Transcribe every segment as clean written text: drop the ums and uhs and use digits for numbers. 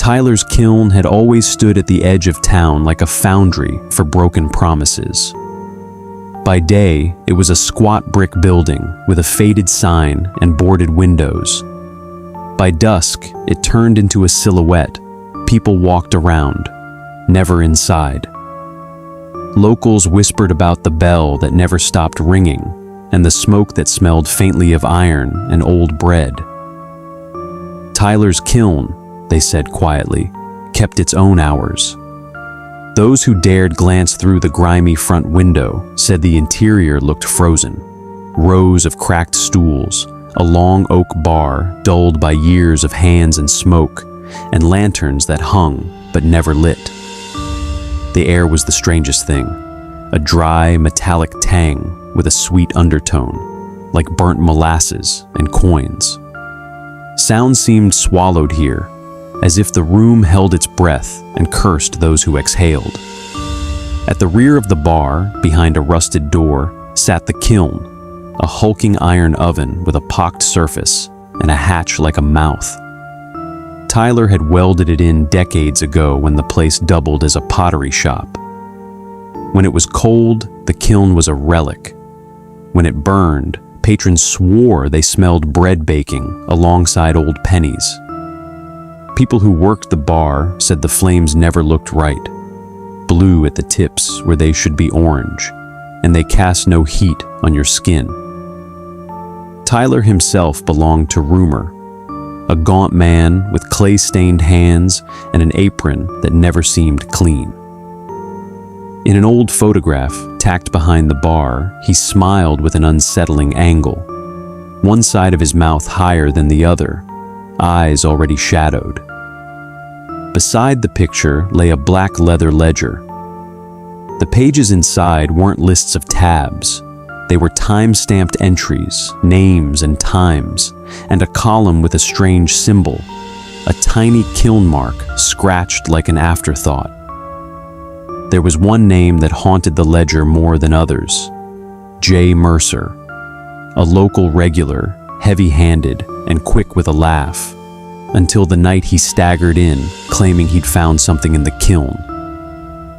Tyler's kiln had always stood at the edge of town like a foundry for broken promises. By day, it was a squat brick building with a faded sign and boarded windows. By dusk, it turned into a silhouette. People walked around, never inside. Locals whispered about the bell that never stopped ringing and the smoke that smelled faintly of iron and old bread. Tyler's kiln, they said quietly, kept its own hours. Those who dared glance through the grimy front window said the interior looked frozen. Rows of cracked stools, a long oak bar dulled by years of hands and smoke, and lanterns that hung but never lit. The air was the strangest thing, a dry, metallic tang with a sweet undertone, like burnt molasses and coins. Sound seemed swallowed here, as if the room held its breath and cursed those who exhaled. At the rear of the bar, behind a rusted door, sat the kiln, a hulking iron oven with a pocked surface and a hatch like a mouth. Tyler had welded it in decades ago when the place doubled as a pottery shop. When it was cold, the kiln was a relic. When it burned, patrons swore they smelled bread baking alongside old pennies. People who worked the bar said the flames never looked right, blue at the tips where they should be orange, and they cast no heat on your skin. Tyler himself belonged to rumor, a gaunt man with clay-stained hands and an apron that never seemed clean. In an old photograph tacked behind the bar, he smiled with an unsettling angle, one side of his mouth higher than the other, eyes already shadowed. Beside the picture lay a black leather ledger. The pages inside weren't lists of tabs. They were time-stamped entries, names and times, and a column with a strange symbol, a tiny kiln mark scratched like an afterthought. There was one name that haunted the ledger more than others: J. Mercer, a local regular, heavy-handed and quick with a laugh, until the night he staggered in, claiming he'd found something in the kiln.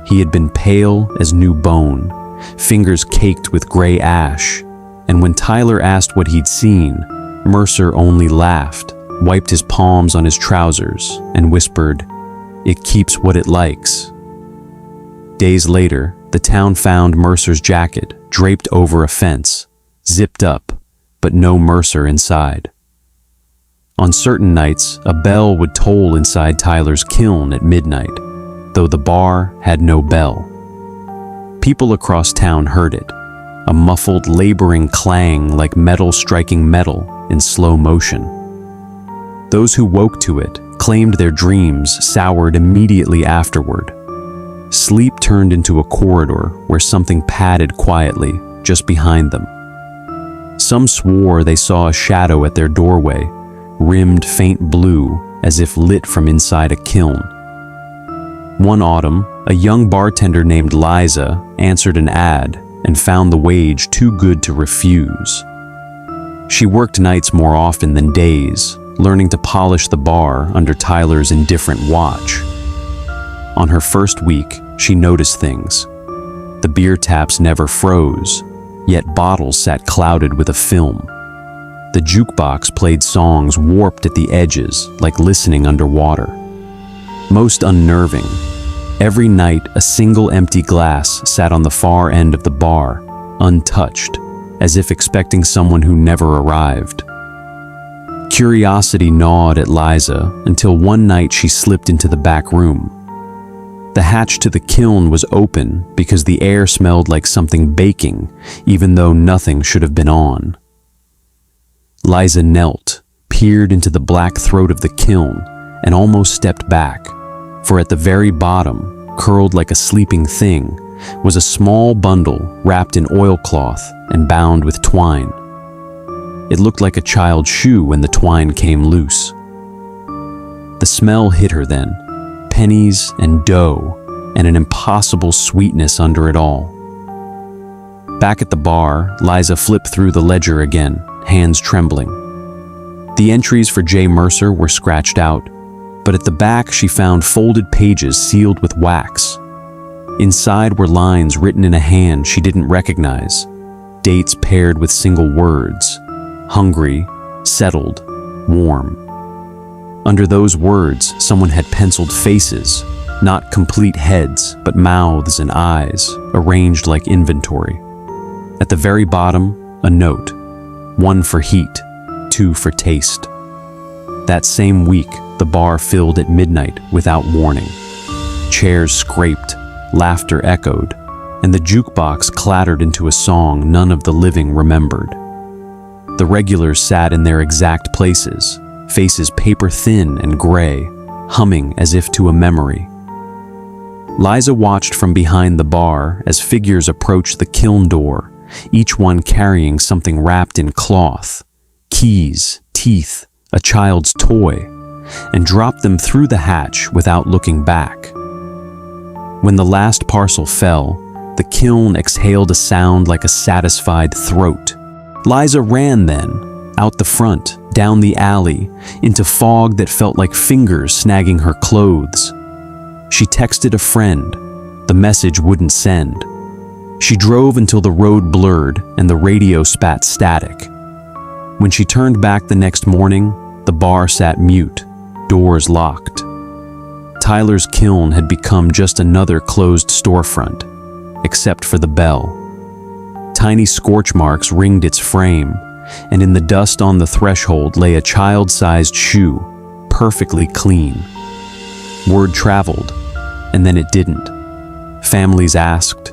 He had been pale as new bone, fingers caked with gray ash, and when Tyler asked what he'd seen, Mercer only laughed, wiped his palms on his trousers, and whispered, "It keeps what it likes." Days later, the town found Mercer's jacket draped over a fence, zipped up, but no Mercer inside. On certain nights, a bell would toll inside Tyler's kiln at midnight, though the bar had no bell. People across town heard it, a muffled, laboring clang like metal striking metal in slow motion. Those who woke to it claimed their dreams soured immediately afterward. Sleep turned into a corridor where something padded quietly just behind them. Some swore they saw a shadow at their doorway, rimmed faint blue as if lit from inside a kiln. One autumn, a young bartender named Liza answered an ad and found the wage too good to refuse. She worked nights more often than days, learning to polish the bar under Tyler's indifferent watch. On her first week, she noticed things. The beer taps never froze, yet bottles sat clouded with a film. The jukebox played songs warped at the edges, like listening underwater. Most unnerving, every night a single empty glass sat on the far end of the bar, untouched, as if expecting someone who never arrived. Curiosity gnawed at Liza until one night she slipped into the back room. The hatch to the kiln was open because the air smelled like something baking, even though nothing should have been on. Liza knelt, peered into the black throat of the kiln, and almost stepped back, for at the very bottom, curled like a sleeping thing, was a small bundle wrapped in oilcloth and bound with twine. It looked like a child's shoe when the twine came loose. The smell hit her then, pennies and dough, and an impossible sweetness under it all. Back at the bar, Liza flipped through the ledger again, hands trembling. The entries for J. Mercer were scratched out, but at the back she found folded pages sealed with wax. Inside were lines written in a hand she didn't recognize, dates paired with single words: hungry, settled, warm. Under those words, someone had penciled faces, not complete heads, but mouths and eyes, arranged like inventory. At the very bottom, a note: 1 for heat, 2 for taste. That same week, the bar filled at midnight without warning. Chairs scraped, laughter echoed, and the jukebox clattered into a song none of the living remembered. The regulars sat in their exact places, faces paper-thin and gray, humming as if to a memory. Liza watched from behind the bar as figures approached the kiln door, each one carrying something wrapped in cloth, keys, teeth, a child's toy, and dropped them through the hatch without looking back. When the last parcel fell, the kiln exhaled a sound like a satisfied throat. Liza ran then, out the front, down the alley, into fog that felt like fingers snagging her clothes. She texted a friend. The message wouldn't send. She drove until the road blurred and the radio spat static. When she turned back the next morning, the bar sat mute, doors locked. Tyler's kiln had become just another closed storefront, except for the bell. Tiny scorch marks ringed its frame, and in the dust on the threshold lay a child-sized shoe, perfectly clean. Word traveled, and then it didn't. Families asked.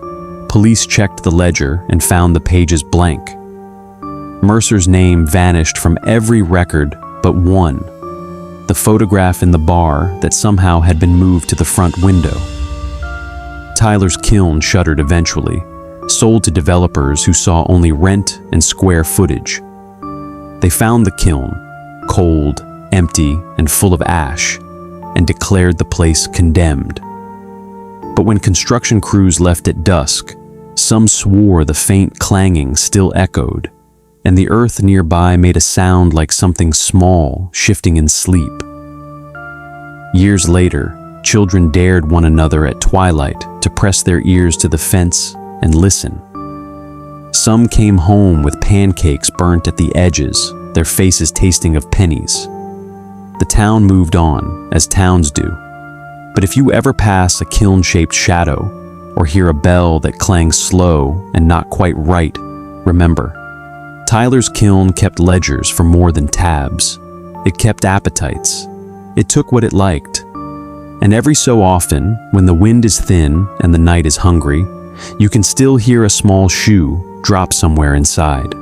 Police checked the ledger and found the pages blank. Mercer's name vanished from every record but one, the photograph in the bar that somehow had been moved to the front window. Tyler's kiln shuttered eventually, sold to developers who saw only rent and square footage. They found the kiln, cold, empty, and full of ash, and declared the place condemned. But when construction crews left at dusk, some swore the faint clanging still echoed, and the earth nearby made a sound like something small shifting in sleep. Years later, children dared one another at twilight to press their ears to the fence and listen. Some came home with pancakes burnt at the edges, their faces tasting of pennies. The town moved on, as towns do. But if you ever pass a kiln-shaped shadow, or hear a bell that clangs slow and not quite right, remember, Tyler's kiln kept ledgers for more than tabs. It kept appetites. It took what it liked. And every so often, when the wind is thin and the night is hungry, you can still hear a small shoe drop somewhere inside.